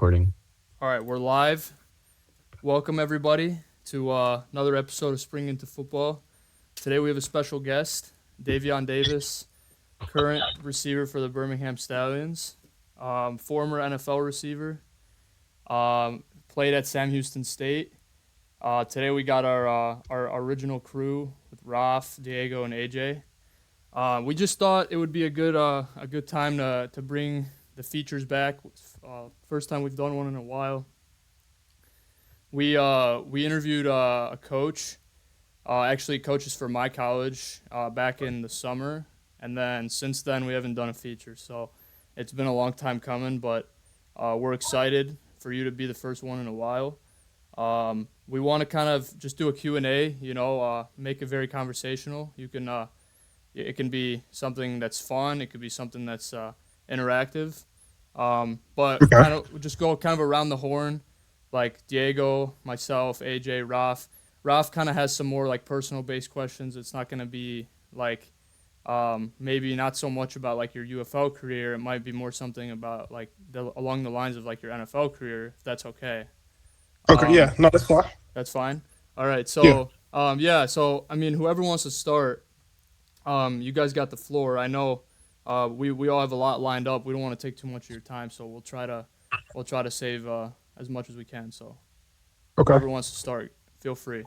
recording. All right, we're live. Welcome, everybody, to another episode of Spring Into Football. Today we have a special guest, Davion Davis, current receiver for the Birmingham Stallions, former NFL receiver, played at Sam Houston State. Today we got our original crew with Raf, Diego, and AJ. We just thought it would be a good time to bring the features back. First time we've done one in a while. We interviewed a coach, actually coaches for my college back in the summer, and then since then we haven't done a feature. So it's been a long time coming, but we're excited for you to be the first one in a while. We want to kind of just do a Q&A, make it very conversational. You can it can be something that's fun. It could be something that's interactive. But kind of just go kind of around the horn, like Diego, myself, AJ, Raf. Raf kind of has some more like personal based questions. It's not going to be like maybe not so much about like your UFL career. It might be more something about like along the lines of like your NFL career, if that's okay. Okay, yeah, no, that's fine. That's fine. All right, so so I mean, whoever wants to start, you guys got the floor. I know we all have a lot lined up. We don't want to take too much of your time, so we'll try to save as much as we can. So, whoever wants to start, feel free.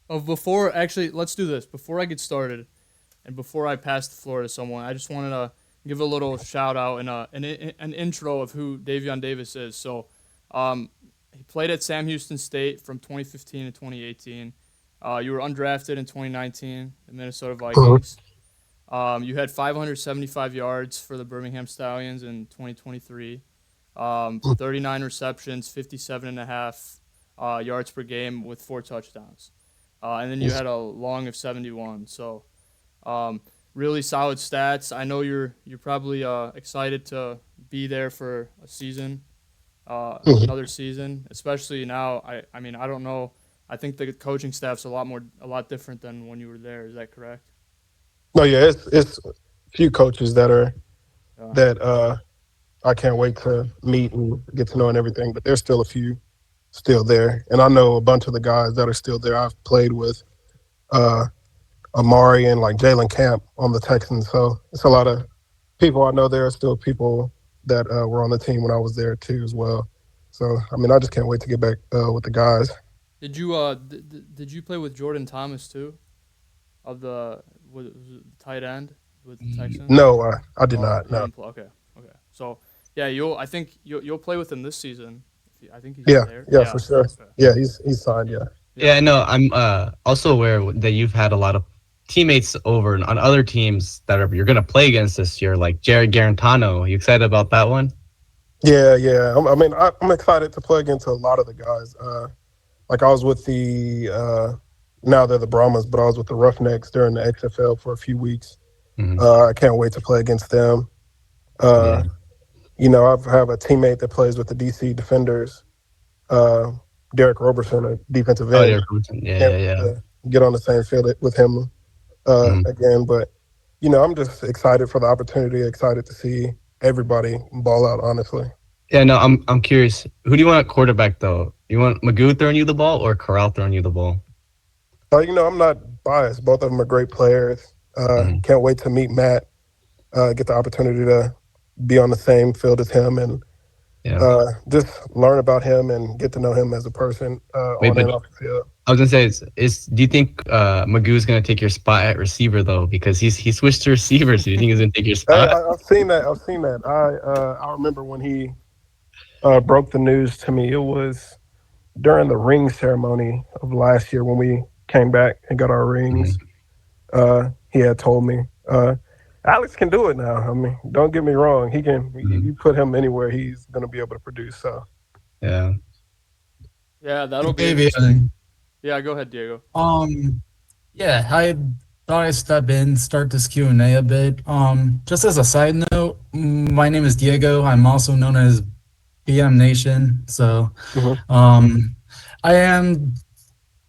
Let's do this. Before I get started, and before I pass the floor to someone, I just wanted to give a little shout out and an intro of who Davion Davis is. So, he played at Sam Houston State from 2015 to 2018. You were undrafted in 2019, the Minnesota Vikings. You had 575 yards for the Birmingham Stallions in 2023. 39 receptions, 57.5 yards per game with 4 touchdowns. And then you had a long of 71. So, really solid stats. I know you're probably excited to be there for a season, another season, especially now. I mean, I don't know. I think the coaching staff's a lot different than when you were there. Is that correct? No, yeah, it's a few coaches that I can't wait to meet and get to know and everything. But there's still a few still there, and I know a bunch of the guys that are still there. I've played with Amari and like Jalen Camp on the Texans, so it's a lot of people I know. There are still people that were on the team when I was there too as well. So I mean, I just can't wait to get back with the guys. Did you did you play with Jordan Thomas too, of the tight end with the Texans? No, I did not. No. Okay. So yeah, I think you'll play with him this season. I think he's there. Yeah, for sure. Okay. Yeah, he's signed. Yeah. Yeah, I know. I'm also aware that you've had a lot of teammates over on other teams that you're going to play against this year, like Jared Garantano. You excited about that one? Yeah. I'm excited to play against a lot of the guys. Like I was with the now they're the Brahmas, but I was with the Roughnecks during the XFL for a few weeks. I can't wait to play against them. I have a teammate that plays with the DC Defenders, Derek Roberson, a defensive end. Derek Roberson. Yeah. Get on the same field with him again. But, I'm just excited for the opportunity, excited to see everybody ball out, honestly. Yeah, no, I'm curious. Who do you want at quarterback, though? You want Magoo throwing you the ball or Corral throwing you the ball? I'm not biased. Both of them are great players. Can't wait to meet Matt, get the opportunity to be on the same field as him and just learn about him and get to know him as a person on and off the field. I was going to say, do you think Magoo's going to take your spot at receiver, though? Because he switched to receiver, so do you think he's going to take your spot? I've seen that. I remember when he broke the news to me. It was during the ring ceremony of last year when we came back and got our rings. He had told me, Alex can do it now. I mean, don't get me wrong. He can. You put him anywhere, he's going to be able to produce. So, yeah, that'll be interesting. Yeah, go ahead, Diego. Yeah, I thought I'd step in, start this Q&A a bit. Just as a side note, my name is Diego. I'm also known as BM Nation. So, I am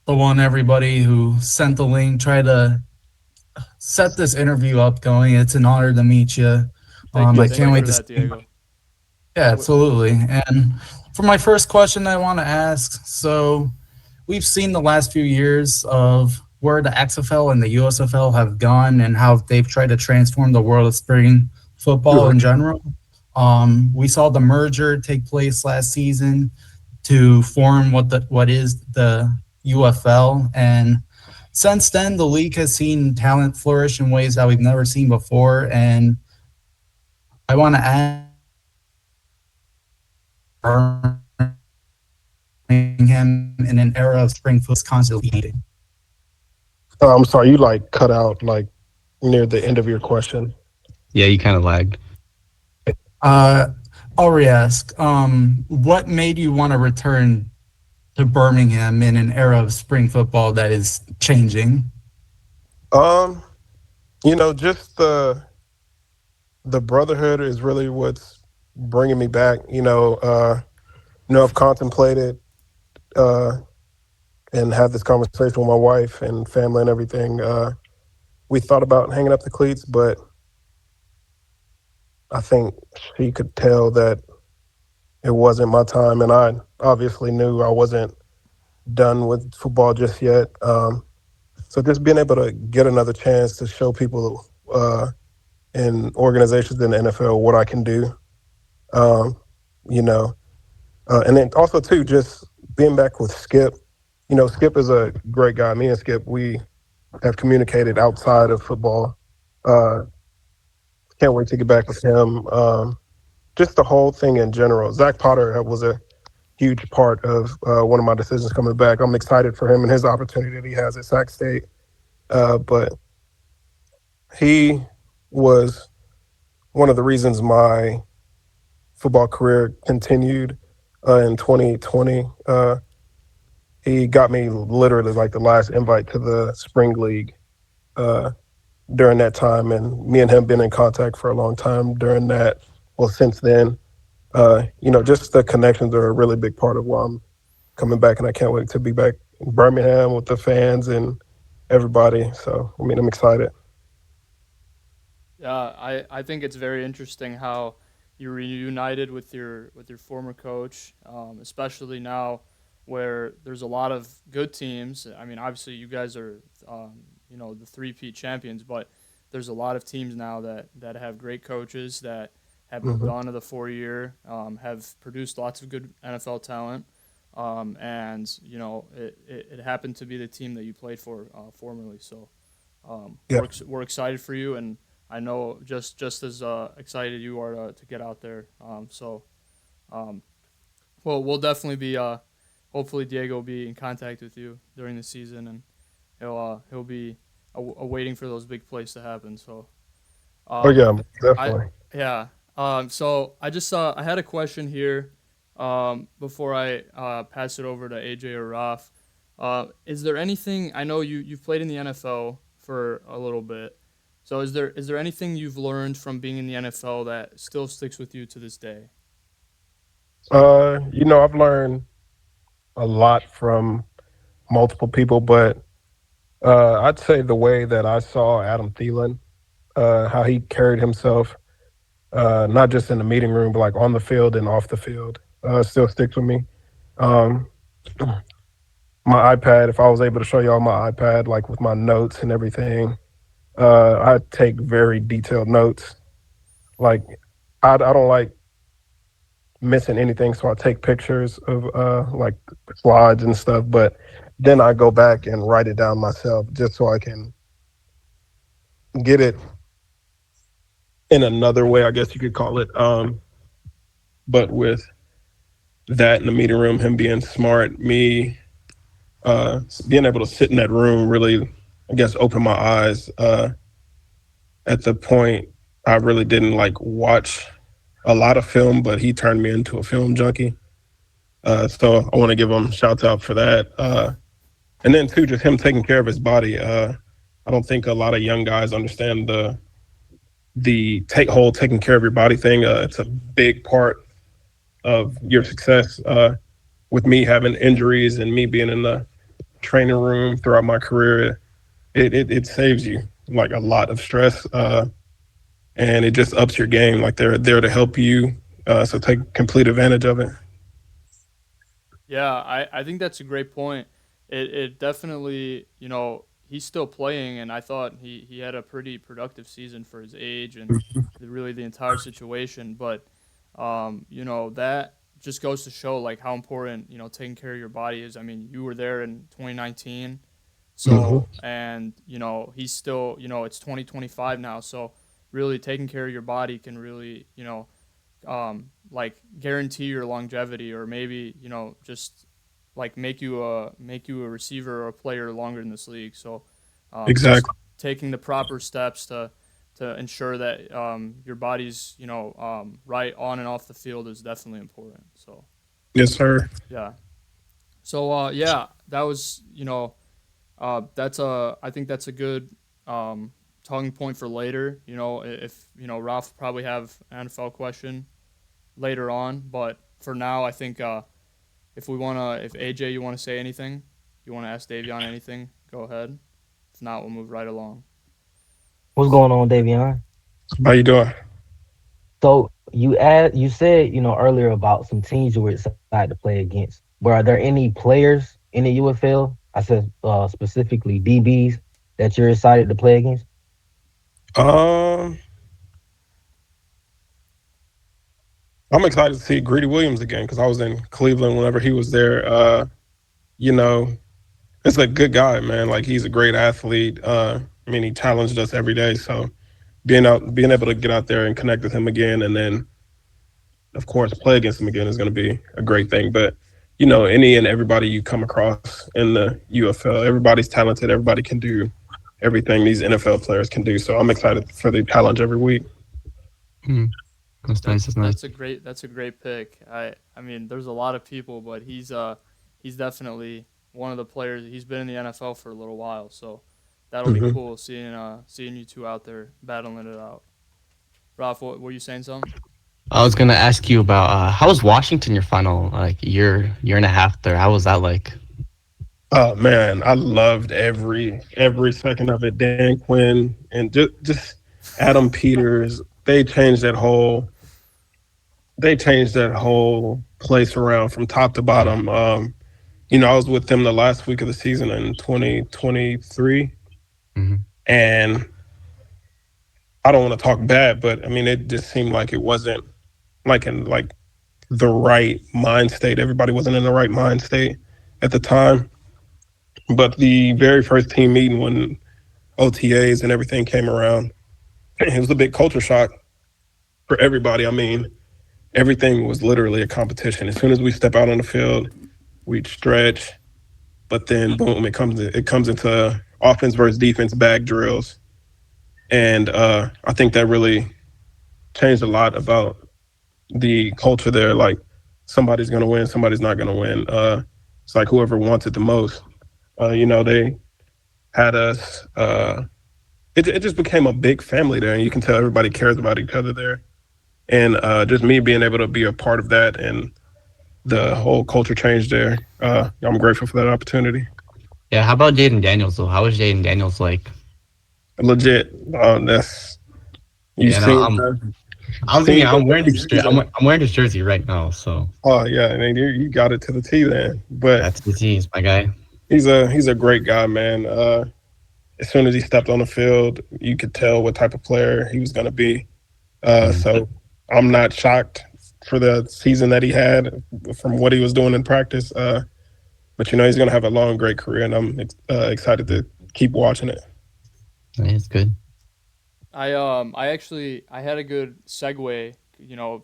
the one everybody who sent the link tried to set this interview up going. It's an honor to meet you. Thank you. I Thank can't you wait for to that, see. Diego. Yeah, absolutely. And for my first question, I want to ask, so we've seen the last few years of where the XFL and the USFL have gone and how they've tried to transform the world of spring football in general. We saw the merger take place last season to form what is the UFL, and since then the league has seen talent flourish in ways that we've never seen before. And I want to add Birmingham in an era of spring football constantly eating. I'm sorry, you like cut out like near the end of your question. Yeah, you kind of lagged. I'll re-ask. What made you want to return to Birmingham in an era of spring football that is changing? Just the brotherhood is really what's bringing me back. I've contemplated and had this conversation with my wife and family and everything. We thought about hanging up the cleats, but I think she could tell that it wasn't my time, and I obviously knew I wasn't done with football just yet. So just being able to get another chance to show people in organizations in the NFL what I can do, and then also too just being back with Skip. Skip is a great guy. Me and Skip, we have communicated outside of football. Can't wait to get back with him. Just the whole thing in general. Zach Potter was a huge part of one of my decisions coming back. I'm excited for him and his opportunity that he has at Sac State. But he was one of the reasons my football career continued in 2020. He got me literally like the last invite to the spring league during that time, and me and him been in contact for a long time during that. Well, since then, just the connections are a really big part of why I'm coming back, and I can't wait to be back in Birmingham with the fans and everybody. So, I'm excited. Yeah, I think it's very interesting how you reunited with your former coach, especially now where there's a lot of good teams. I mean, obviously you guys are the three-peat champions, but there's a lot of teams now that have great coaches that have moved on to the 4-year, have produced lots of good NFL talent, and it happened to be the team that you played for formerly. So we're excited for you, and I know just as excited you are to get out there. Well, we'll definitely be. Hopefully, Diego will be in contact with you during the season, and he'll be waiting for those big plays to happen. So. Yeah, definitely. So I had a question here before I pass it over to AJ or Raf. Is there anything, I know you've played in the NFL for a little bit. So is there anything you've learned from being in the NFL that still sticks with you to this day? I've learned a lot from multiple people, but I'd say the way that I saw Adam Thielen, how he carried himself, not just in the meeting room, but like on the field and off the field, still sticks with me. My iPad, if I was able to show y'all my iPad, like with my notes and everything, I take very detailed notes. Like, I don't like missing anything, so I take pictures of like slides and stuff, but then I go back and write it down myself just so I can get it in another way, I guess you could call it. But with that in the meeting room, him being smart, me being able to sit in that room really, I guess, opened my eyes. At the point, I really didn't like watch a lot of film, but he turned me into a film junkie. So I want to give him shouts out for that. And then too, just him taking care of his body. I don't think a lot of young guys understand the taking care of your body thing. It's a big part of your success. With me having injuries and me being in the training room throughout my career, it saves you. like a lot of stress, and it just ups your game. Like they're there to help you, so take complete advantage of it. Yeah, I think that's a great point. It definitely, he's still playing, and I thought he had a pretty productive season for his age and really the entire situation. But, that just goes to show like how important, taking care of your body is. I mean, you were there in 2019. Hmm. So, and, he's still, it's 2025 now. So really taking care of your body can really, like guarantee your longevity, or maybe just like make you a receiver or a player longer in this league. So just Exactly. taking the proper steps to ensure that your body's right on and off the field is definitely important. So Yes, sir. yeah. So yeah, that was that's a I think that's a good talking point for later. If Ralph will probably have an NFL question later on. But for now, I think if AJ, you want to say anything, you want to ask Davion anything, go ahead. If not, we'll move right along. What's going on, Davion? How you doing? So you said earlier about some teams you were excited to play against. But are there any players in the UFL? I said specifically DBs that you're excited to play against. Um, I'm excited to see Greedy Williams again because I was in Cleveland whenever he was there. You know, it's a good guy, man. Like he's a great athlete. I mean, he challenged us every day. So being able to get out there and connect with him again, and then of course play against him again is going to be a great thing. But any and everybody you come across in the UFL, everybody's talented. Everybody can do everything these NFL players can do. So I'm excited for the challenge every week. Hmm. That's nice. That's nice. That's a great pick. I mean, there's a lot of people, but he's definitely one of the players. He's been in the NFL for a little while, so that'll be Hmm. cool seeing you two out there battling it out. Ralph, what were you saying something? I was gonna ask you about how was Washington your final like year and a half there? How was that like? Oh man, I loved every second of it. Dan Quinn and just Adam Peters. They changed that whole place around from top to bottom. I was with them the last week of the season in 2023, Hmm. and I don't want to talk bad, but I mean it just seemed like it wasn't like the right mind state. Everybody wasn't in the right mind state at the time. But the very first team meeting when OTAs and everything came around, it was a big culture shock for everybody. I mean, everything was literally a competition. As soon as we step out on the field, we'd stretch, but then boom, it comes into offense versus defense bag drills, and I think that really changed a lot about the culture there. Like somebody's gonna win, somebody's not gonna win. It's like whoever wants it the most. They had us. It just became a big family there, and you can tell everybody cares about each other there. And just me being able to be a part of that and the whole culture change there, I'm grateful for that opportunity. Yeah. How about Jaden Daniels though? How was Jaden Daniels like? Legit, that's you Yeah. No, seen I was seen gonna. I'm what wearing you his. see there. I'm wearing his jersey right now. So Oh yeah, I mean you got it to the T then. But that's the tease, my guy. he's a great guy, man. As soon as he stepped on the field, you could tell what type of player he was going to be. Mhm. So I'm not shocked for the season that he had from what he was doing in practice. But he's going to have a long, great career, and I'm excited to keep watching it. It's good. I had a good segue.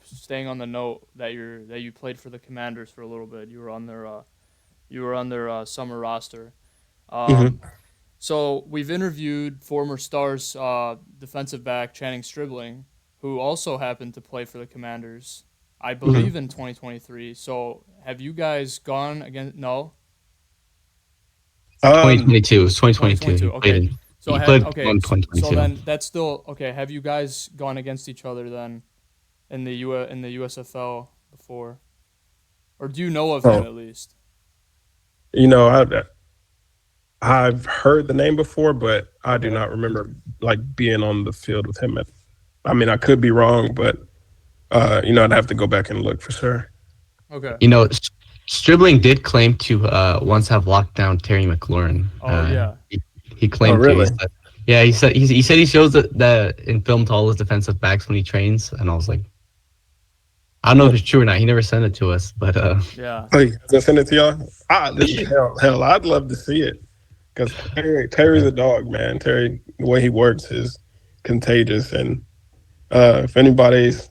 Staying on the note that you played for the Commanders for a little bit. You were on their summer roster. Hmm. Um, So we've interviewed former Stars defensive back Channing Stribling, who also happened to play for the Commanders, I Hmm. believe in 2023. So have you guys gone again? No, 2022. It's 2022. 2022. Okay. So He played okay. on So 2022. then that's still okay. Have you guys gone against each other then in the USFL before, or do you know of him Oh, at least? you know, I I've heard the name before, but I do Okay. not remember like being on the field with him. I mean, I could be wrong, but I'd have to go back and look for sure. Okay. You know, Stribling did claim to once have locked down Terry McLaurin. Oh yeah. He Oh, claimed to. really? Yeah, he said he shows that in film to all his defensive backs when he trains, and I was like, I don't know if it's true or not. He never sent it to us, but Yeah. Hey, just send it to y'all. Hell, I'd love to see it because Terry's a dog, man. Terry, the way he works is contagious, and if anybody's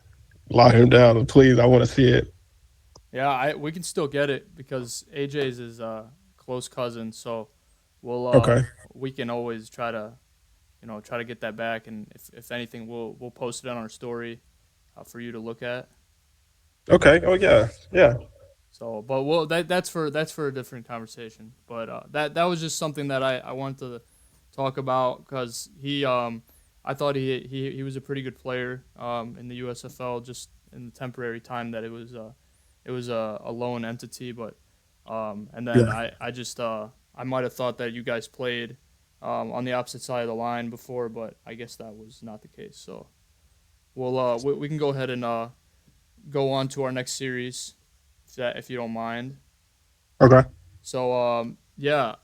lock him down, please, I want to see it. Yeah. We can still get it because AJ's is close cousin, so we'll Okay. we can always try to try to get that back, and if anything, we'll post it on our story for you to look at. Okay. Oh yeah. Yeah. So, but that's for a different conversation. But that was just something that I wanted to talk about because I thought he was a pretty good player in the USFL just in the temporary time that it was a lone entity. But and then Yeah. I might have thought that you guys played on the opposite side of the line before, but I guess that was not the case. So we can go ahead and go on to our next series if you don't mind. Okay. So yeah,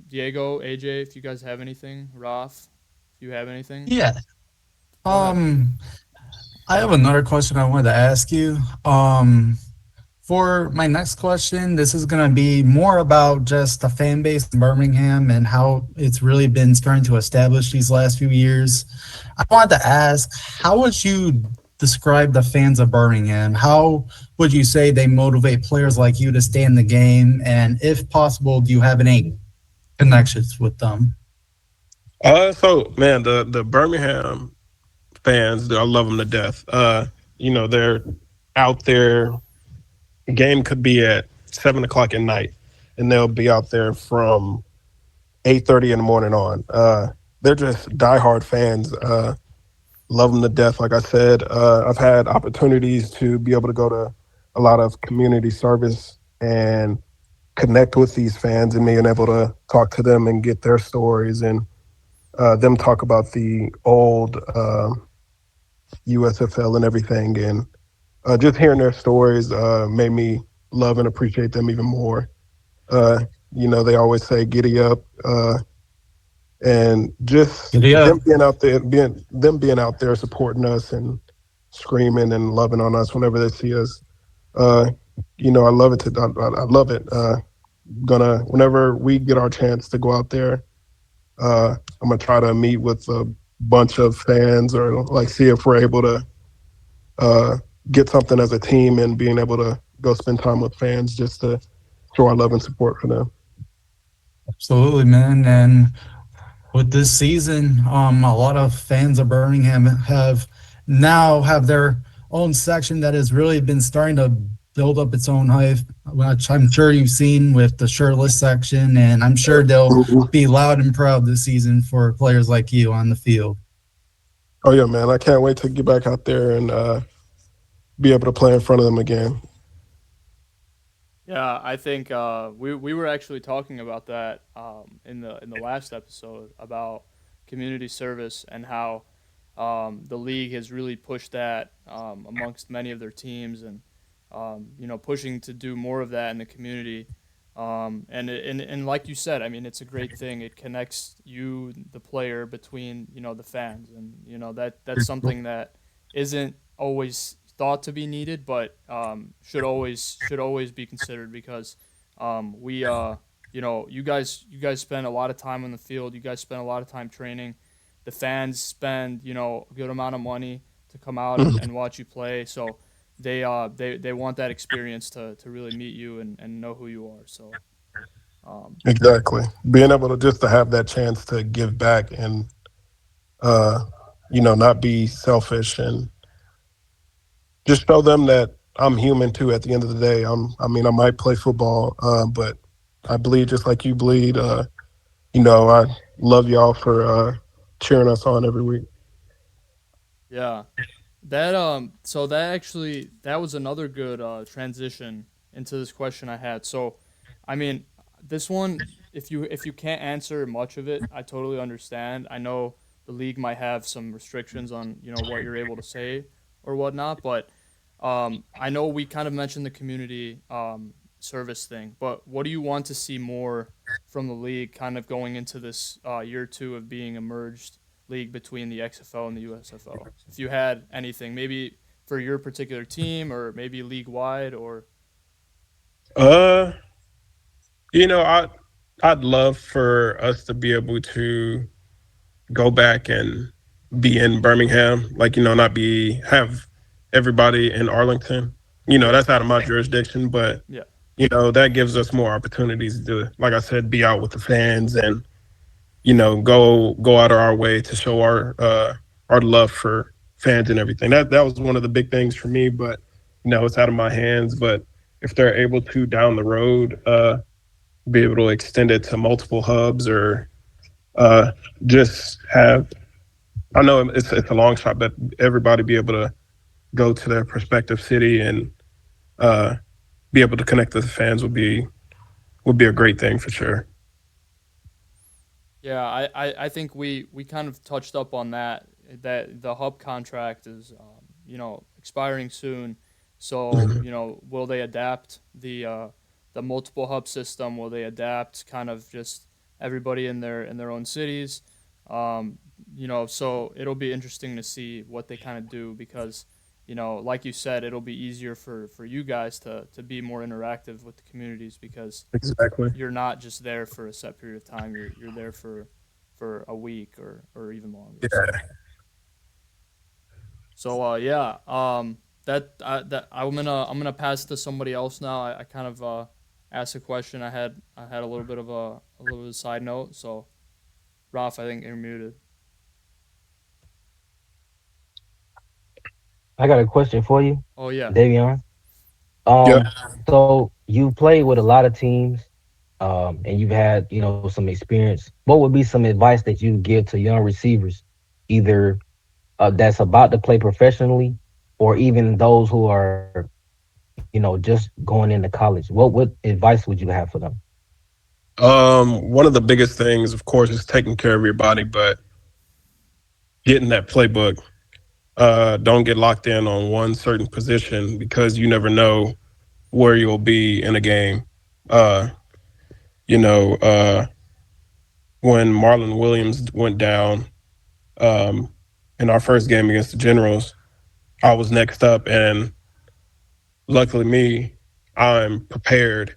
Diego, AJ, if you guys have anything, Raf, if you have anything, Yeah. go ahead. I have another question I wanted to ask you. For my next question, this is going to be more about just the fan base in Birmingham and how it's really been starting to establish these last few years. I wanted to ask, how would you describe the fans of Birmingham? How would you say they motivate players like you to stay in the game? And if possible, do you have any connections with them? So man, the Birmingham fans, I love them to death. They're out there. Game could be at 7 o'clock at night, and they'll be out there from 8:30 in the morning on. They're just diehard fans. Love them to death. Like I said, I've had opportunities to be able to go to a lot of community service and connect with these fans and being able to talk to them and get their stories and them talk about the old USFL and everything. And just hearing their stories made me love and appreciate them even more. Uh, they always say "giddy up," and just Yeah. them being out there supporting us and screaming and loving on us whenever they see us. Uh, I love it. I love it. Gonna whenever we get our chance to go out there, I'm gonna try to meet with a bunch of fans or like see if we're able to uh, get something as a team and being able to go spend time with fans just to show our love and support for them. Absolutely, man. And with this season, a lot of fans of Birmingham have their own section that has really been starting to build up its own hype, which I'm sure you've seen with the shirtless section, and I'm sure they'll Mhm. be loud and proud this season for players like you on the field. Oh yeah, man! I can't wait to get back out there and be able to play in front of them again. Yeah, I think we were actually talking about that in the last episode about community service and how the league has really pushed that amongst many of their teams and pushing to do more of that in the community. And like you said, I mean, it's a great thing. It connects you, the player, between the fans, and that's something that isn't always thought to be needed, but should always be considered because we you guys spend a lot of time on the field. You guys spend a lot of time training. The fans spend a good amount of money to come out and watch you play. So they want that experience to really meet you and know who you are. So Exactly. Being able to just to have that chance to give back and uh, not be selfish and just show them that I'm human too. At the end of the day, I might play football, but I bleed just like you bleed. I love y'all for cheering us on every week. yeah. That was another good transition into this question I had. So, I mean, this one if you can't answer much of it, I totally understand. I know the league might have some restrictions on what you're able to say or whatnot, but I know we kind of mentioned the community service thing, but what do you want to see more from the league, kind of going into this year two of being a merged league between the XFL and the USFL? If you had anything, maybe for your particular team or maybe league wide or. Uh, I'd love for us to be able to go back and be in Birmingham, like, not have everybody in Arlington. That's out of my jurisdiction, but Yeah. that gives us more opportunities to, like I said, be out with the fans and, go out of our way to show our love for fans and everything. That was one of the big things for me, but it's out of my hands. But if they're able to down the road, be able to extend it to multiple hubs or just have, I know it's a long shot, but everybody be able to go to their prospective city and be able to connect with the fans would be a great thing for sure. Yeah, I think we kind of touched up on that the hub contract is expiring soon. So, will they adapt the multiple hub system? Will they adapt kind of just everybody in their own cities? So it'll be interesting to see what they kind of do because, like you said, it'll be easier for you guys to be more interactive with the communities because Exactly. you're not just there for a set period of time. You're there for a week or even longer. Yeah. So yeah, that I'm gonna pass to somebody else now. I kind of asked a question. I had a little bit of a side note. So, Ralph, I think you're muted. I got a question for you, Oh yeah. Davion. Yeah. So you played with a lot of teams, and you've had, some experience. What would be some advice that you give to young receivers, either that's about to play professionally, or even those who are, just going into college? What advice would you have for them? One of the biggest things, of course, is taking care of your body, but getting that playbook. Don't get locked in on one certain position because you never know where you'll be in a game. Uh, you know, uh, when Marlon Williams went down in our first game against the Generals, I was next up, and luckily me, I'm prepared.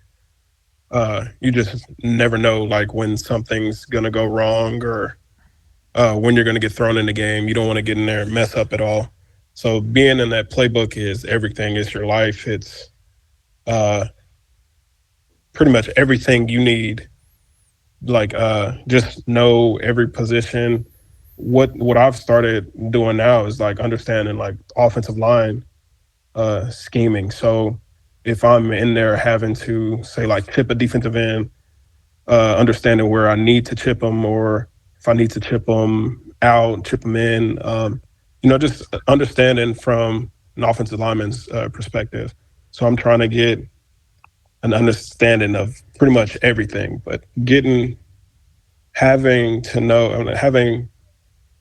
You just never know, like when something's gonna go wrong or when you're gonna get thrown in the game. You don't want to get in there and mess up at all. So being in that playbook is everything. It's your life. It's uh, pretty much everything you need. Like just know every position. What I've started doing now is like understanding like offensive line scheming. So if I'm in there having to say like chip a defensive end, understanding where I need to chip them or if I need to chip them out, chip them in, just understanding from an offensive lineman's perspective. So I'm trying to get an understanding of pretty much everything, but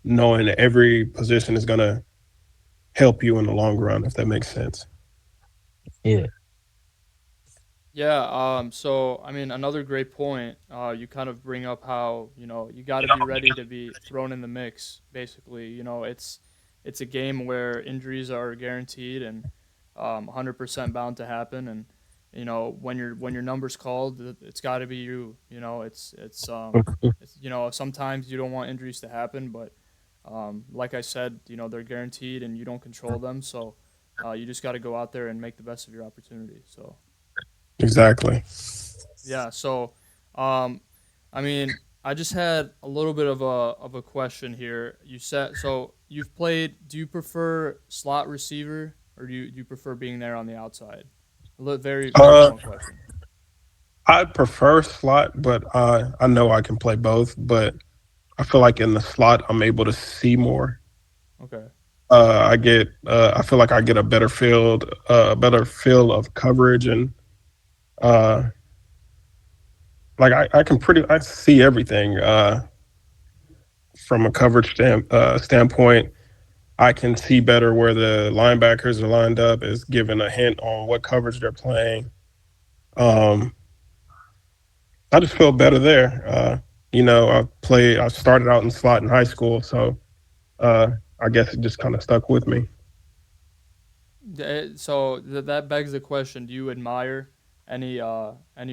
knowing that every position is going to help you in the long run, if that makes sense. Yeah. Yeah. So I mean, another great point. You kind of bring up how you got to be ready to be thrown in the mix. Basically, it's a game where injuries are guaranteed and 100% bound to happen. And when your number's called, it's got to be you. Sometimes you don't want injuries to happen, but like I said, they're guaranteed and you don't control them. So you just got to go out there and make the best of your opportunity. So. Exactly. Yeah. So, I mean, I just had a little bit of a question here. You said so you've played. Do you prefer slot receiver or do you prefer being there on the outside? Very small question. I prefer slot, but I know I can play both. But I feel like in the slot, I'm able to see more. Okay. I feel like I get a better feel of coverage and like I see everything from a coverage standpoint. I can see better where the linebackers are lined up, is giving a hint on what coverage they're playing. Um, I just feel better there. I started out in slot in high school, so I guess it just kind of stuck with me. So that begs the question: do you admire any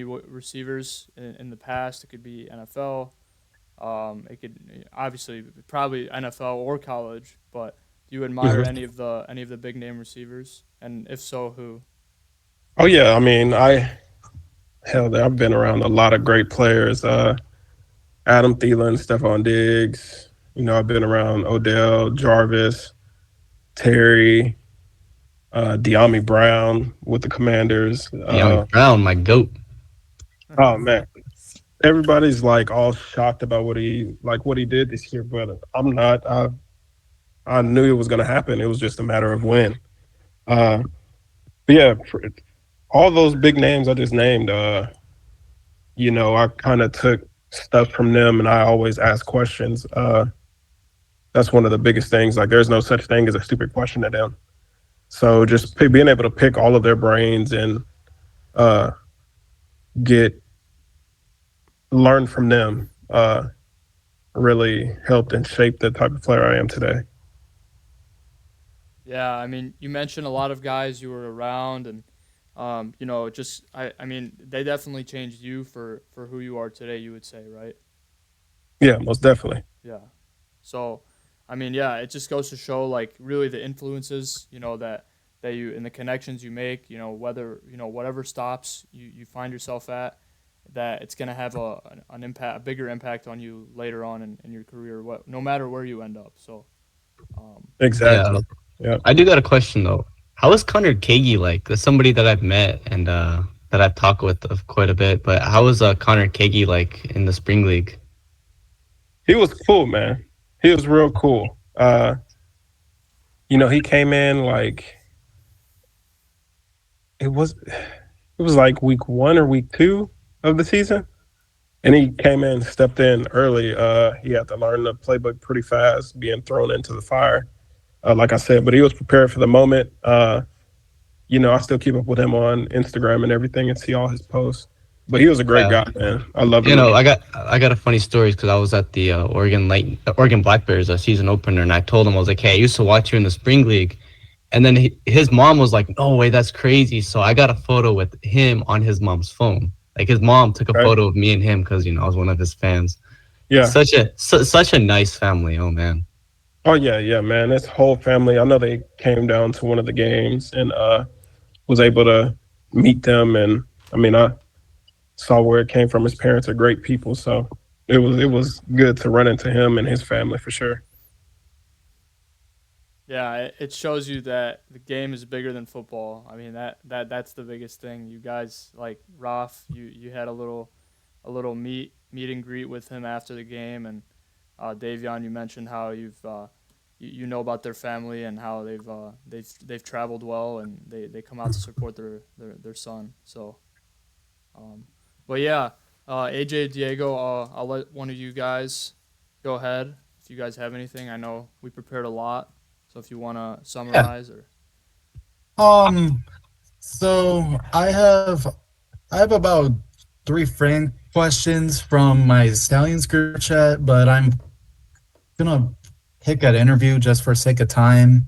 receivers in the past? It could be NFL. It could obviously probably NFL or college, but do you admire Mhm. any of the big name receivers? And if so, who? Oh yeah, I mean, I've been around a lot of great players. Adam Thielen, Stephon Diggs. I've been around Odell, Jarvis, Terry, De'Ami Brown with the Commanders. Young Brown, my goat. Oh man, everybody's like all shocked about what he did this year, but I'm not. I knew it was going to happen. It was just a matter of when. Uh, but yeah, all those big names I just named. I kind of took stuff from them, and I always ask questions. That's one of the biggest things. Like, there's no such thing as a stupid question to them. So just being able to pick all of their brains and uh, learn from them really helped and shaped the type of player I am today. Yeah, I mean, you mentioned a lot of guys you were around, and I mean, they definitely changed you for who you are today. You would say, right? Yeah, most definitely. Yeah. So, I mean, yeah, it just goes to show like really the influences, that you and the connections you make, whether, whatever stops you find yourself at, that it's going to have an impact, a bigger impact on you later on in your career, no matter where you end up. So, Yeah, Exactly. Yeah. I do got a question though. How is Connor Kagi like? That's somebody that I've met and that I've talked with quite a bit. But how is Connor Kagi like in the spring league? He was cool, man. He was real cool. He came in like it was like week 1 or week 2 of the season. And he came in, stepped in early. He had to learn the playbook pretty fast, being thrown into the fire, like I said. But he was prepared for the moment. I still keep up with him on Instagram and everything and see all his posts. But he was a great Yeah. guy, man. I loved him. I got a funny story because I was at the Oregon Black Bears season opener, and I told him, I was like, hey, I used to watch you in the spring league. And then his mom was like, no way, that's crazy. So I got a photo with him on his mom's phone. Like, his mom took a Okay? photo of me and him because I was one of his fans. Yeah. Such a nice family. Oh man. Oh yeah, man. This whole family. I know they came down to one of the games and was able to meet them. And I mean, I saw where it came from. His parents are great people, so it was good to run into him and his family for sure. yeah, it shows you that the game is bigger than football. I mean, that's the biggest thing. You guys like Raf, you had a little meet and greet with him after the game, and Davion, you mentioned how you know about their family and how they've traveled well, and they come out to support their son. So, um, but yeah, AJ, Diego, I'll let one of you guys go ahead if you guys have anything. I know we prepared a lot, so if you want to Yeah. summarize or So I have about 3 friend questions from my Stallions group chat, but I'm gonna pick an interview just for sake of time.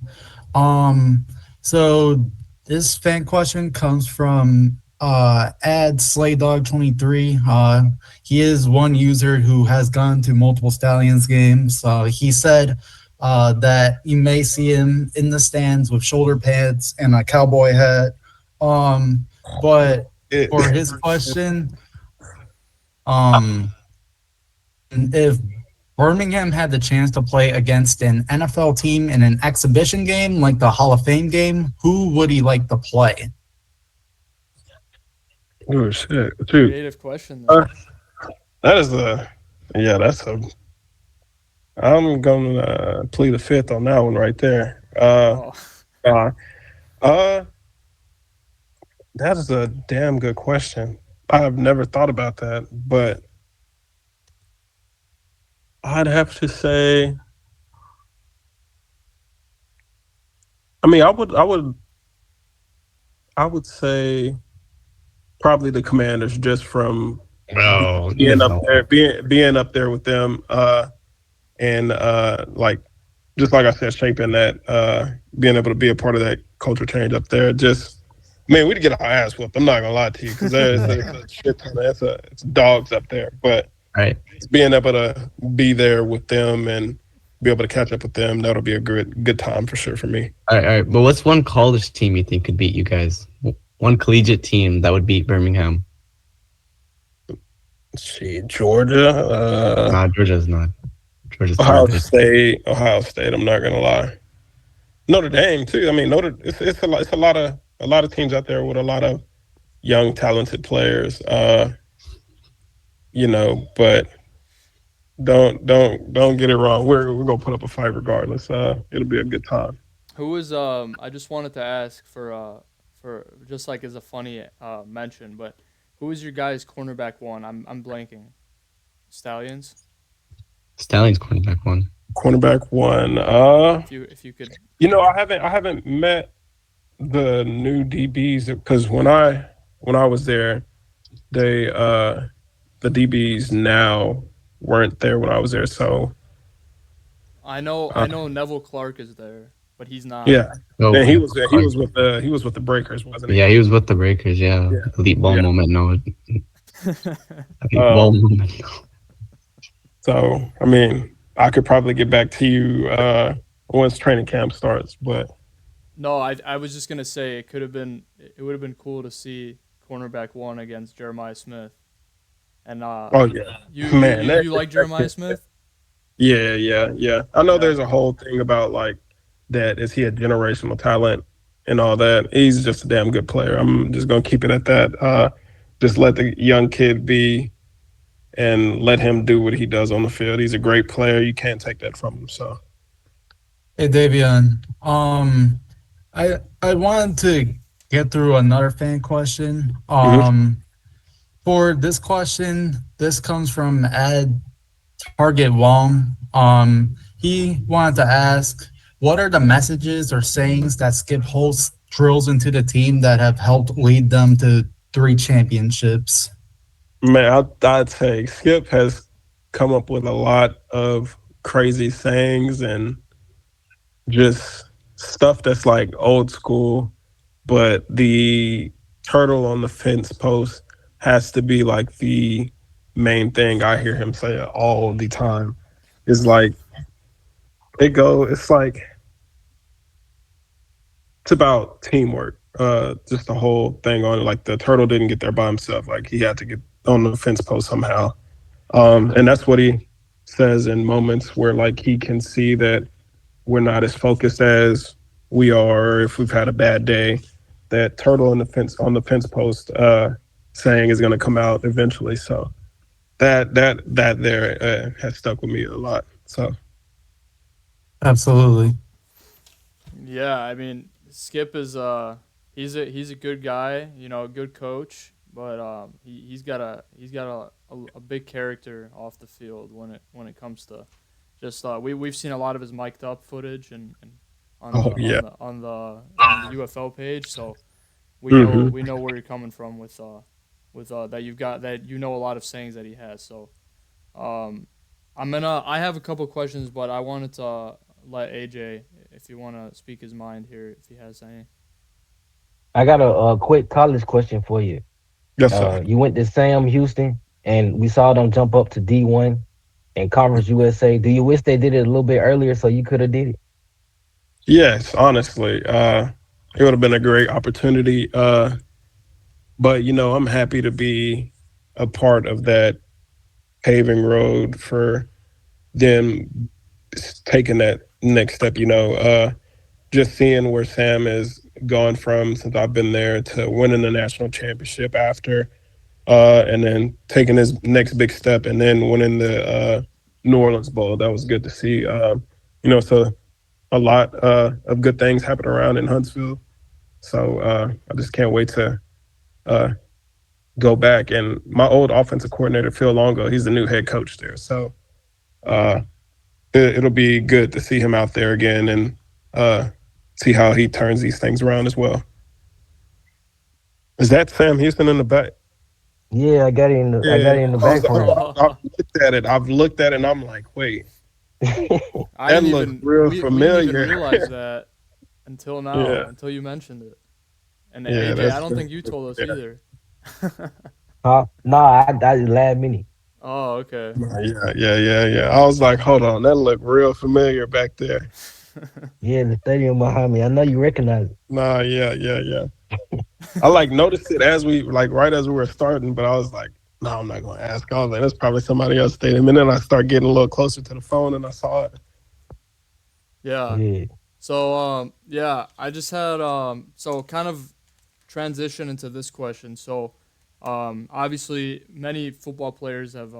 Um, so this fan question comes from ad slaydog23. He is one user who has gone to multiple Stallions games. He said that you may see him in the stands with shoulder pads and a cowboy hat. But for his question, if Birmingham had the chance to play against an NFL team in an exhibition game like the Hall of Fame game, who would he like to play? Oh shit, dude. creative question there. That is that's a. I'm gonna plead the fifth on that one right there. Oh, Uh, uh, that is a damn good question. I have never thought about that, but I'd have to say. I mean, I would say probably the Commanders, just from Bro, being up no. there, being up there with them, and like just like I said, shaping that, being able to be a part of that culture change up there. Just, man, we'd get our ass whooped. I'm not gonna lie to you, because there's a shit ton of it's dogs up there. But Right. just being able to be there with them and be able to catch up with them, that'll be a good time for sure for me. All right. But what's one college team you think could beat you guys? One collegiate team that would beat Birmingham? Let's see, Georgia, Nah, Georgia's not. Georgia's Ohio terrible. State, Ohio State. I'm not gonna lie. Notre Dame too. I mean, it's a lot of teams out there with a lot of young, talented players. But don't get it wrong. We're gonna put up a fight regardless. It'll be a good time. Who was I just wanted to ask for just like as a funny mention, but who was your guys' cornerback one? I'm blanking. Stallions. Stallions cornerback one. Cornerback one. If you could. I haven't met the new DBs because when I was there, they the DBs now weren't there when I was there. So I know Neville Clark is there, but he's not. yeah, Oh, and he was with the Breakers, wasn't he? yeah, he was with the Breakers. Yeah, Yeah, elite ball yeah. moment. No, elite ball Um, moment. so I mean, I could probably get back to you once training camp starts, but No, I was just gonna say it would have been cool to see cornerback one against Jeremiah Smith. And oh yeah, you man, you, you like Jeremiah Smith? yeah. I know Yeah. there's a whole thing about like that. Is he a generational talent and all that? He's just a damn good player. I'm just gonna keep it at that. Just let the young kid be and let him do what he does on the field. He's a great player. You can't take that from him. So Hey Davion, I wanted to get through another fan question. mhm. For this question, this comes from Ed Target Wong. He wanted to ask, what are the messages or sayings that Skip Holtz drills into the team that have helped lead them to 3 championships? Man, I'd say Skip has come up with a lot of crazy sayings and just stuff that's like old school, but the turtle on the fence post has to be like the main thing I hear him say all the time. Is like it's like it's about teamwork. Just the whole thing on it. Like the turtle didn't get there by himself. Like he had to get on the fence post somehow. And that's what he says in moments where like he can see that we're not as focused as we are, or if we've had a bad day. That turtle on the fence post saying is going to come out eventually. So that there has stuck with me a lot. So Absolutely. Yeah, I mean Skip is he's a good guy, a good coach, but he's got a big character off the field when it comes to just we've seen a lot of his mic'd up footage and on the oh yeah. on the UFL page, so Hmm. we know where you're coming from with that you've got that a lot of sayings that he has. So I have a couple questions, but I wanted to let AJ if you want to speak his mind here if he has any. I got a quick college question for you. Yes, sir. You went to Sam Houston, and we saw them jump up to D1 and Conference USA. Do you wish they did it a little bit earlier so you could have did it? Yes, honestly, it would have been a great opportunity. But I'm happy to be a part of that paving road for them taking that next step. Just seeing where Sam has gone from since I've been there to winning the national championship after, and then taking his next big step, and then winning the New Orleans Bowl. That was good to see. So a lot of good things happen around in Huntsville. So I just can't wait to uh, go back. And my old offensive coordinator, Phil Longo, he's the new head coach there. So it'll be good to see him out there again and see how he turns these things around as well. Is that Sam Houston in the back? Yeah, I got it in the I got it in the background. I've looked at it. And I'm like, wait, I that didn't looks even real we familiar. didn't even realize that until now, Yeah. until you mentioned it. And Yeah, AJ, that's I don't good. think you told us Yeah. either. Nah, I last minute. Oh, okay. Yeah. I was like, hold on, that looked real familiar back there. Yeah, the stadium behind me. I know you recognize it. Nah, yeah. I like noticed it as we right as we were starting, but I was like, no, I'm not gonna ask. I was like, that's probably somebody else's stadium. And then I started getting a little closer to the phone and I saw it. Yeah. Yeah. So I just had so kind of transition into this question. So obviously many football players have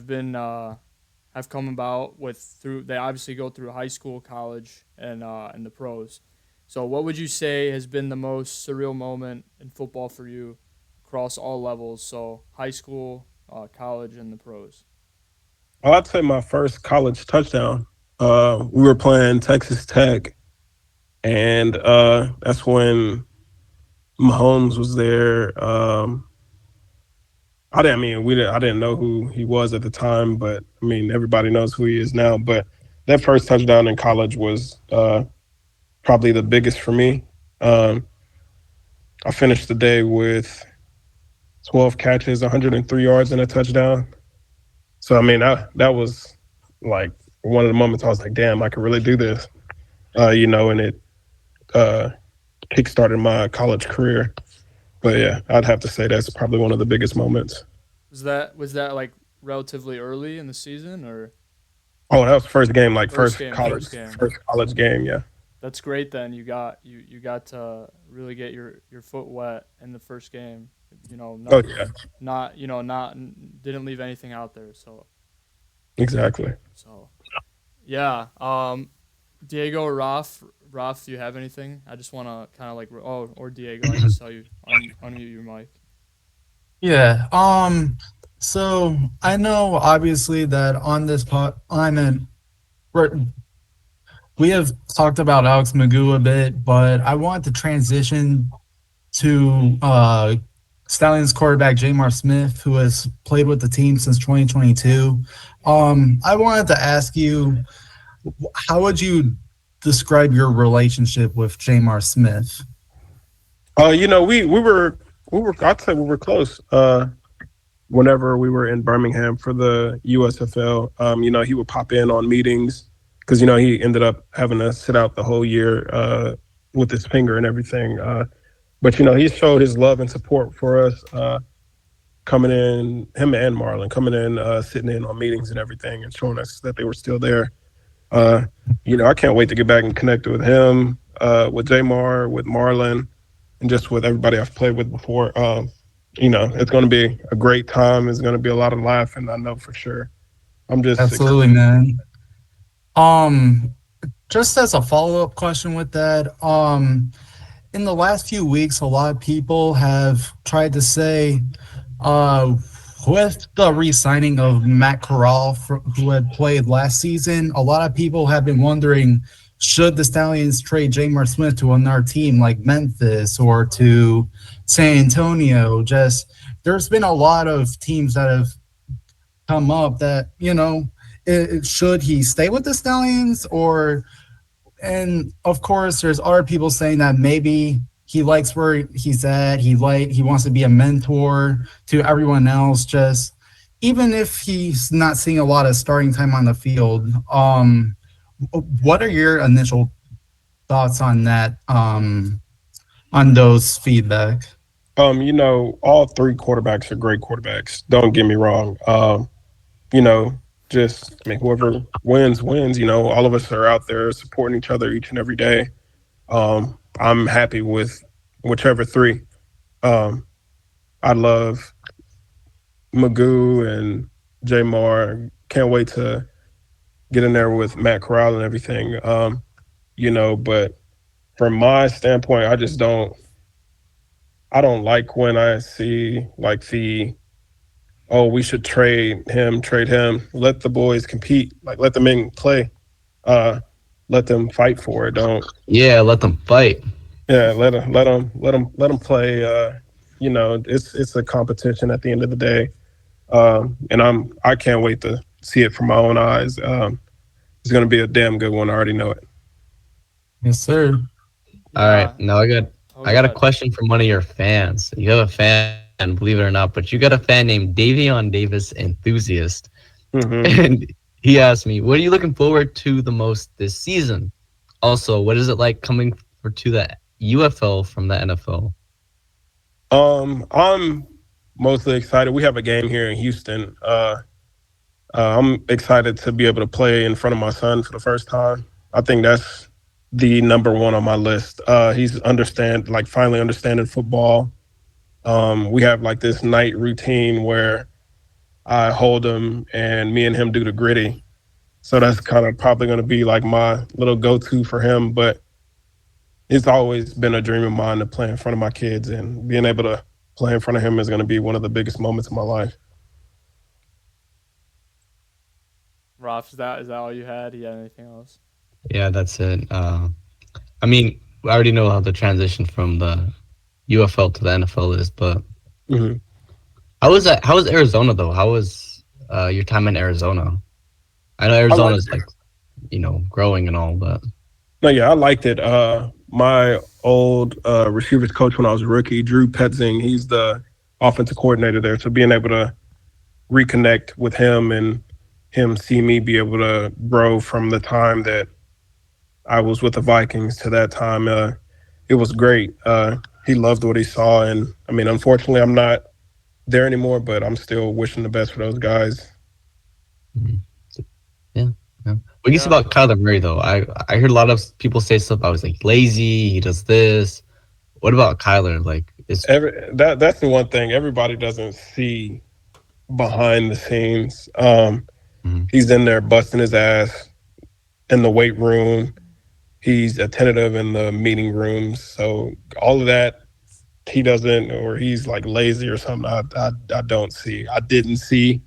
been have come about they obviously go through high school, college, and the pros. So what would you say has been the most surreal moment in football for you across all levels? So high school, college, and the pros. I'd say my first college touchdown. We were playing Texas Tech, and that's when Mahomes was there. I didn't know who he was at the time, but I mean, everybody knows who he is now. But that first touchdown in college was probably the biggest for me. I finished the day with 12 catches, 103 yards, and a touchdown. So I mean, that was like one of the moments I was like, damn, I could really do this. And it kickstarted my college career. But yeah, I'd have to say that's probably one of the biggest moments. Was that like relatively early in the season or Oh, that was first game, like first first game? college, First game. first college game. Yeah, That's great. Then you got to really get your foot wet in the first game. oh yeah, Not didn't leave anything out there. exactly. So yeah. Diego or Raf, do you have anything? I just want to kind of like or Diego. I just saw you unmute your mic. Yeah. So I know obviously that on this we have talked about Alex Magoo a bit, but I want to transition to Stallions quarterback Jamar Smith, who has played with the team since 2022. I wanted to ask you, how would you describe your relationship with Jamar Smith? I'd say we were close. Whenever we were in Birmingham for the USFL, he would pop in on meetings because he ended up having to sit out the whole year with his finger and everything. But he showed his love and support for us, coming in, him and Marlon coming in, sitting in on meetings and everything, and showing us that they were still there. I can't wait to get back and connect with him, with Jamar, with Marlon, and just with everybody I've played with before. It's going to be a great time. It's going to be a lot of laughing, I know for sure. I'm just Absolutely, man. Just as a follow-up question with that, in the last few weeks, a lot of people have tried to say, with the re-signing of Matt Corral, who had played last season, a lot of people have been wondering, should the Stallions trade Jamar Smith to another team like Memphis or to San Antonio? There's been a lot of teams that have come up that, should he stay with the Stallions and of course there's other people saying that maybe he likes where he's at. He wants to be a mentor to everyone else, just even if he's not seeing a lot of starting time on the field. What are your initial thoughts on that, on those feedback? all three quarterbacks are great quarterbacks. Don't get me wrong. Whoever wins. All of us are out there supporting each other each and every day. I'm happy with whichever three. I love Magoo and Jamar. Can't wait to get in there with Matt Corral and everything. But from my standpoint, I don't like when I see like we should trade him. Let the boys compete. Like let the men play. Uh, let them fight for it. Don't Yeah, let them fight. yeah. Let them play. It's a competition at the end of the day. And I can't wait to see it from my own eyes. It's gonna be a damn good one. I already know it. Yes, sir. All right, Yeah. now Oh, I go got a ahead. question from one of your fans. You have a fan, believe it or not, but you got a fan named Davion Davis enthusiast, Hmm. and he asked me, "What are you looking forward to the most this season? Also, what is it like coming to the UFL from the NFL?" I'm mostly excited. We have a game here in Houston. I'm excited to be able to play in front of my son for the first time. I think that's the number one on my list. He's finally understanding football. We have like this night routine where I hold him and me and him do the gritty. So that's kind of probably going to be like my little go-to for him. But it's always been a dream of mine to play in front of my kids, and being able to play in front of him is going to be one of the biggest moments of my life. Rob, is that all you had? You had anything else? Yeah, that's it. I mean, I already know how the transition from the UFL to the NFL is, but Hmm. how was Arizona though? How was your time in Arizona? I know I liked Arizona's it. like, growing and all, but No, yeah, I liked it. My old receivers coach when I was a rookie, Drew Petzing, he's the offensive coordinator there. So being able to reconnect with him and him see me be able to grow from the time that I was with the Vikings to that time, it was great. He loved what he saw, and I mean, unfortunately, I'm not there anymore, but I'm still wishing the best for those guys. mhm. Yeah. Yeah. What do you say Yeah. about Kyler Murray though? I heard a lot of people say stuff about he's like lazy, he does this. What about Kyler? Like, is That's the one thing everybody doesn't see behind the scenes. mhm, He's in there busting his ass in the weight room. He's attentive in the meeting rooms. So all of that he doesn't, or he's like lazy or something. I don't see. I didn't see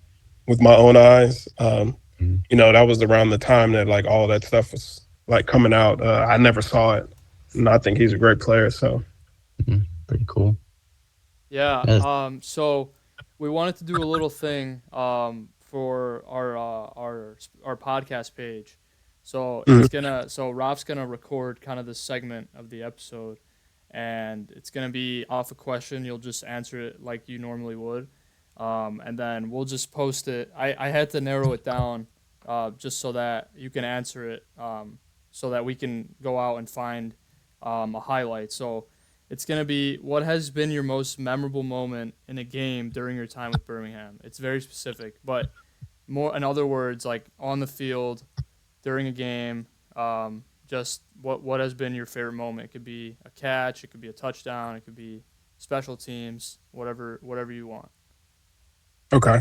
with my own eyes. mhm, That was around the time that like all that stuff was like coming out. I never saw it, and I think he's a great player. So pretty cool. Yeah. Yes. So we wanted to do a little thing for our podcast page. So mhm. Rob's gonna record kind of this segment of the episode, and it's gonna be off a question. You'll just answer it like you normally would, and then we'll just post it. I had to narrow it down, just so that you can answer it, so that we can go out and find a highlight. So it's going to be what has been your most memorable moment in a game during your time with Birmingham. It's very specific, but more in other words, like on the field during a game, just what has been your favorite moment. It could be a catch, it could be a touchdown, it could be special teams, whatever you want. Okay.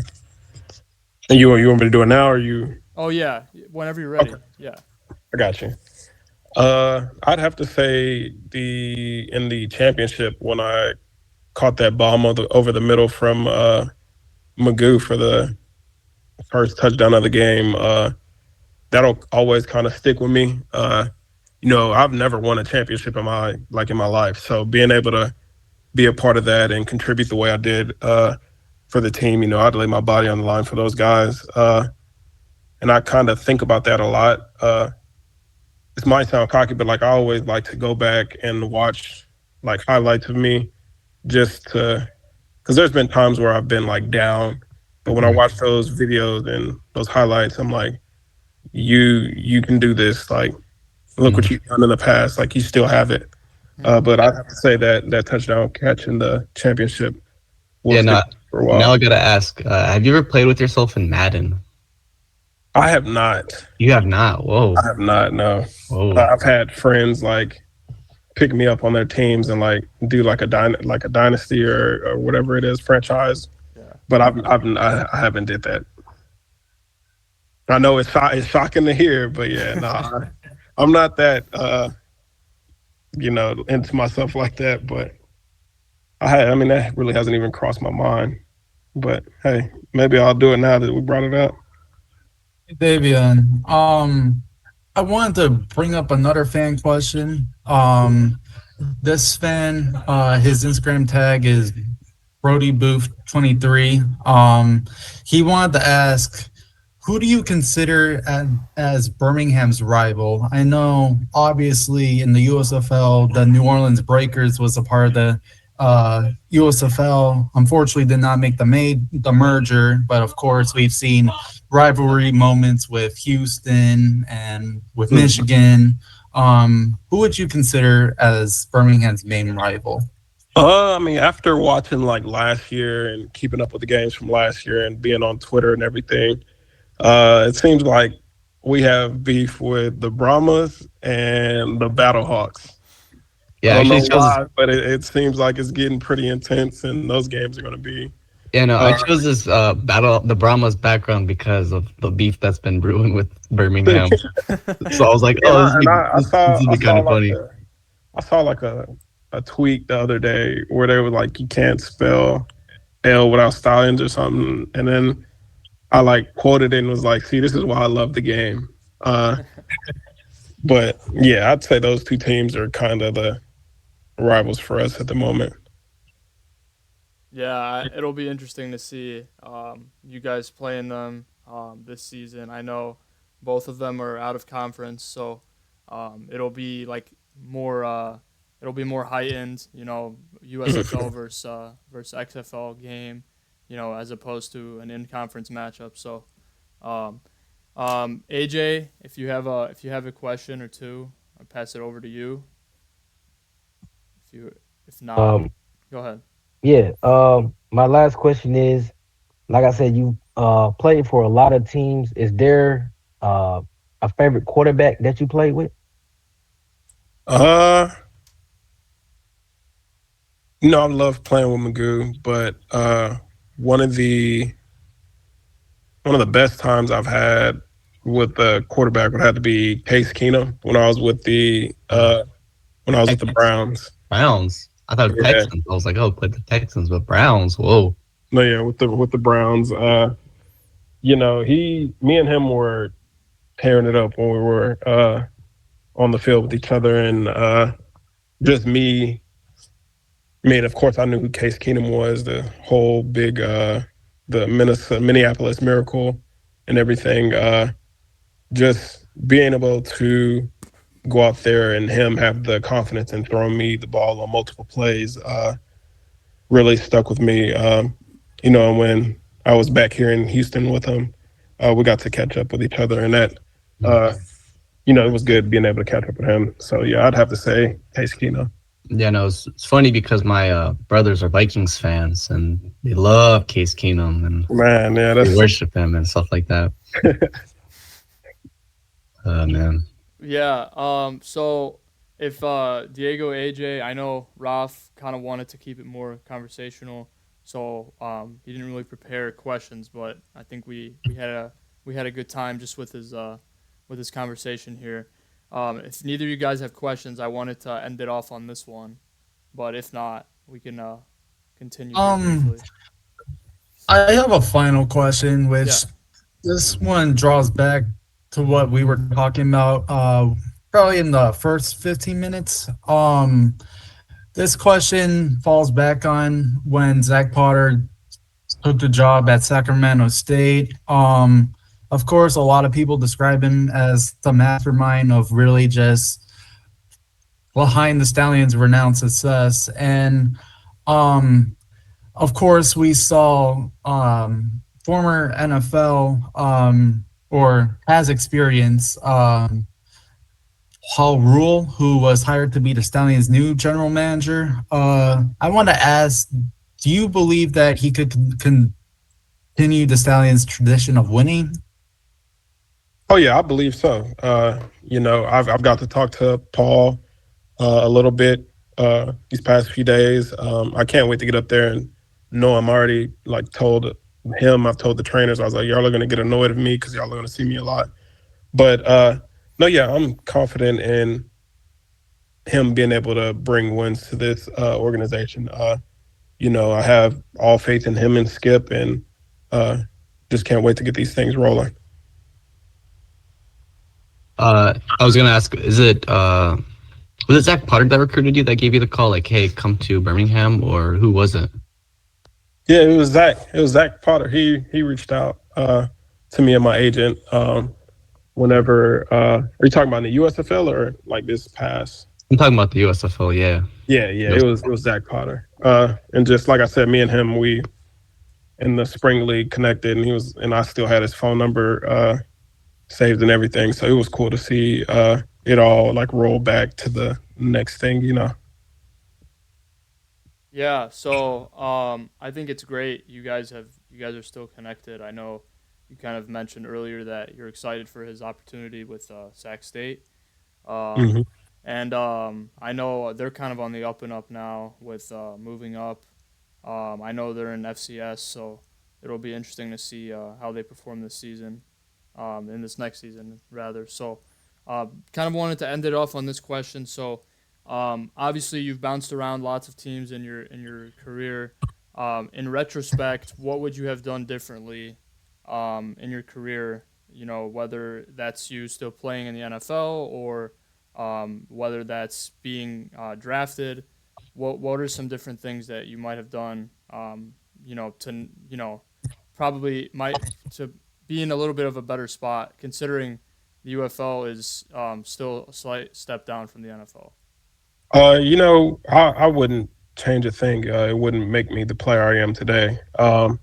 And you want me to do it now, or you? Oh yeah, whenever you're Okay, ready. Yeah. I got you. I'd have to say in the championship when I caught that bomb over the middle from Magoo for the first touchdown of the game. That'll always kind of stick with me. I've never won a championship in my life, so being able to be a part of that and contribute the way I did for the team, I'd lay my body on the line for those guys, and I kind of think about that a lot. This might sound cocky, but like I always like to go back and watch like highlights of me just to because there's been times where I've been like down, but when I Mhm, watch those videos and those highlights, I'm like, you can do this. Like, look what mhm. you've done in the past. Like, you still have it. Hmm. But I have to say that touchdown catch in the championship will Yeah. stick Now, with me for a now while. I gotta ask. Have you ever played with yourself in Madden? I have not. You have not. I Whoa. have not. No. Whoa. I've had friends like pick me up on their teams and like do like a dynasty or whatever it is franchise. Yeah. But I haven't did that. I know it's shocking to hear, but yeah, no, I'm not that into myself like that. But I mean, that really hasn't even crossed my mind. But hey, maybe I'll do it now that we brought it up. Davion, I wanted to bring up another fan question. This fan, his Instagram tag is Brody Booth 23. He wanted to ask, who do you consider as Birmingham's rival? I know, obviously, in the USFL, the New Orleans Breakers was a part of the USFL. Unfortunately, did not make the merger, but of course, we've seen rivalry moments with Houston and with Michigan. Who would you consider as Birmingham's main rival? I mean, after watching like last year and keeping up with the games from last year and being on Twitter and everything, it seems like we have beef with the Brahmas and the Battlehawks. I Yeah, don't actually know chose this. why, but it seems like it's getting pretty intense, and those games are going to be. Yeah, no, I Uh, chose this battle, the Brahmas background because of the beef that's been brewing with Birmingham. So I was like, and oh, I and I, I this saw would I be kind saw of like funny. a tweet the other day where they were like, you can't spell L without Stallions or something, and then I like quoted it and was like, see, this is why I love the game. But yeah, I'd say those two teams are kind of the rivals for us at the moment. Yeah, it'll be interesting to see you guys playing them this season. I know both of them are out of conference, so it'll be like more. It'll be more heightened, USFL versus XFL game, as opposed to an in-conference matchup. So, um, AJ, if you have a question or two, I'll pass it over to you. If not, Um, go ahead. yeah. My last question is, like I said, you played for a lot of teams. Is there a favorite quarterback that you played with? Uh, I love playing with Magoo, but one of the one of the best times I've had with the quarterback would have to be Case Keenum when I was with the Texans. Browns. Browns. I thought Yeah, Texans. I was like, oh, played the Texans, but Browns. Whoa. no, yeah, with the Browns. Me and him were tearing it up when we were on the field with each other, and just me. I mean, of course, I knew who Case Keenum was, the whole big, the Minneapolis Miracle, and everything. Just being able to go out there and him have the confidence in throwing me the ball on multiple plays really stuck with me. And when I was back here in Houston with him, we got to catch up with each other, and that, uh, it was good being able to catch up with him. So yeah, I'd have to say Case Keenum. Yeah, no, it's funny because my brothers are Vikings fans and they love Case Keenum and Man, yeah, they that's worship him and stuff like that. Man. Yeah. So if Diego, AJ, I know Ralph kind of wanted to keep it more conversational, so he didn't really prepare questions, but I think we had a good time just with his conversation here. If neither of you guys have questions, I wanted to end it off on this one, but if not, we can continue here Um, briefly. I have a final question, Yeah. which this one draws back to what we were talking about probably in the first 15 minutes. This question falls back on when Zach Potter took the job at Sacramento State. Of course, a lot of people describe him as the mastermind of really just behind the Stallions' renowned success. And of course, we saw former NFL or has experience Paul Rule, who was hired to be the Stallions' new general manager. I want to ask, do you believe that he could continue the Stallions' tradition of winning? Oh yeah, I believe so. I've got to talk to Paul a little bit these past few days. I can't wait to get up there and know I'm already like told him. I've told the trainers. I was like, y'all are gonna get annoyed of me because y'all are gonna see me a lot. But no, yeah, I'm confident in him being able to bring wins to this organization. I have all faith in him and Skip, and just can't wait to get these things rolling. I was gonna ask, was it Zach Potter that recruited you, that gave you the call, like, hey, come to Birmingham, or who was it? Yeah, it was Zach. It was Zach Potter. He reached out to me and my agent. Whenever are you talking about in the USFL or like this past? I'm talking about the USFL, yeah. Yeah. It was Zach Potter. And just like I said, me and him, we in the spring league connected, and I still had his phone number saved and everything. So it was cool to see it all like roll back to the next thing. Yeah, so I think it's great. You guys are still connected. I know you kind of mentioned earlier that you're excited for his opportunity with Sac State, um, hmm and I know they're kind of on the up and up now with moving up. I know they're in FCS, so it'll be interesting to see how they perform this season, in this next season rather. So, kind of wanted to end it off on this question. So. Obviously, you've bounced around lots of teams in your career. In retrospect, what would you have done differently in your career? Whether that's you still playing in the NFL or whether that's being drafted. What are some different things that you might have done? To probably might to be in a little bit of a better spot, considering the UFL is still a slight step down from the NFL. I wouldn't change a thing. It wouldn't make me the player I am today. I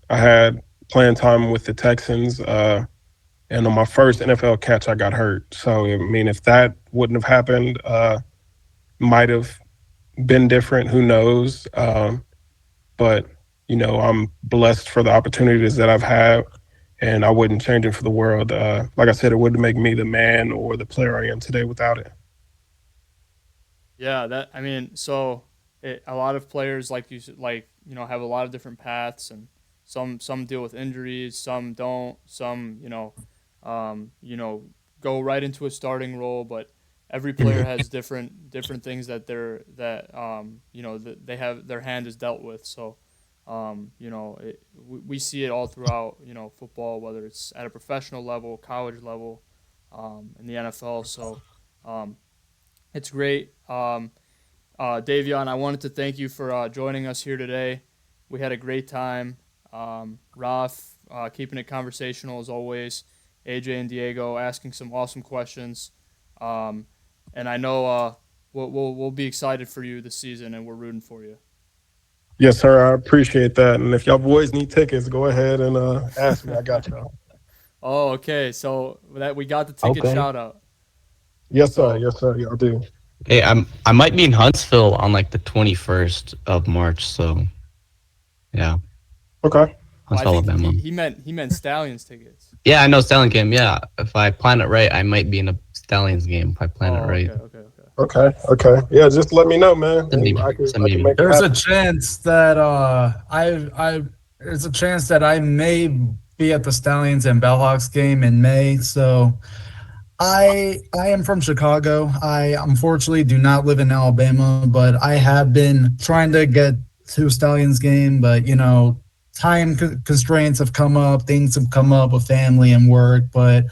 had playing time with the Texans, and on my first NFL catch, I got hurt. So, I mean, if that wouldn't have happened, might have been different. Who knows? But, I'm blessed for the opportunities that I've had, and I wouldn't change it for the world. Like I said, it wouldn't make me the man or the player I am today without it. Yeah, so a lot of players have a lot of different paths, and some deal with injuries, some don't, some go right into a starting role, but every player has different things that that they have their hand is dealt with. So, we see it all throughout football, whether it's at a professional level, college level, in the NFL. So. It's great. Davion, I wanted to thank you for joining us here today. We had a great time. Raf, keeping it conversational as always. AJ and Diego asking some awesome questions. And I know we'll be excited for you this season, and we're rooting for you. Yes, sir. I appreciate that. And if y'all boys need tickets, go ahead and ask me. I got y'all. Oh, okay. So that we got the ticket shout out. Yes, sir. Yes, sir. Y'all do. Hey, I might be in Huntsville on like the 21st of March, so yeah. Okay. Huntsville, Alabama. He meant Stallions tickets. Yeah, I know Stallions game. Yeah, if I plan it right, I might be in a Stallions game if I plan it right. Okay. Yeah, just let me know, man. Send me- I can send me- make it There's a happen. chance that there's a chance that I may be at the Stallions and Bellhawks game in May. So I am from Chicago. I unfortunately do not live in Alabama, but I have been trying to get to Stallions game, but time constraints have come up, things have come up with family and work, but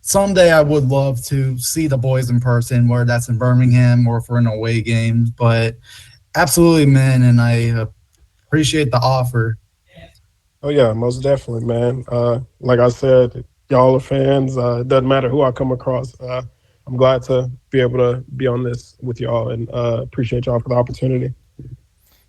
someday I would love to see the boys in person, whether that's in Birmingham or for an away game. But absolutely, man, and I appreciate the offer. Oh yeah, most definitely, man. Like I said, y'all are fans. It doesn't matter who I come across. I'm glad to be able to be on this with y'all, and appreciate y'all for the opportunity.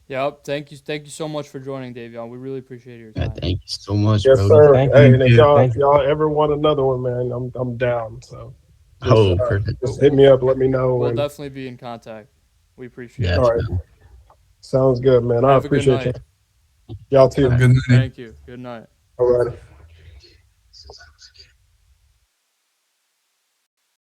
Yep. Thank you so much for joining, Davion. We really appreciate your time. Thank you so much, Yes, bro. sir. Thank Hey, you. and if Thank you. y'all ever want another one, man, I'm down. So Perfect. just hit me up, let me know. We'll And, definitely be in contact. We appreciate Yeah, it. all right, sounds good, man. I Have a good appreciate night. you. Y'all too. Have a good night. Thank you. Good night. All right.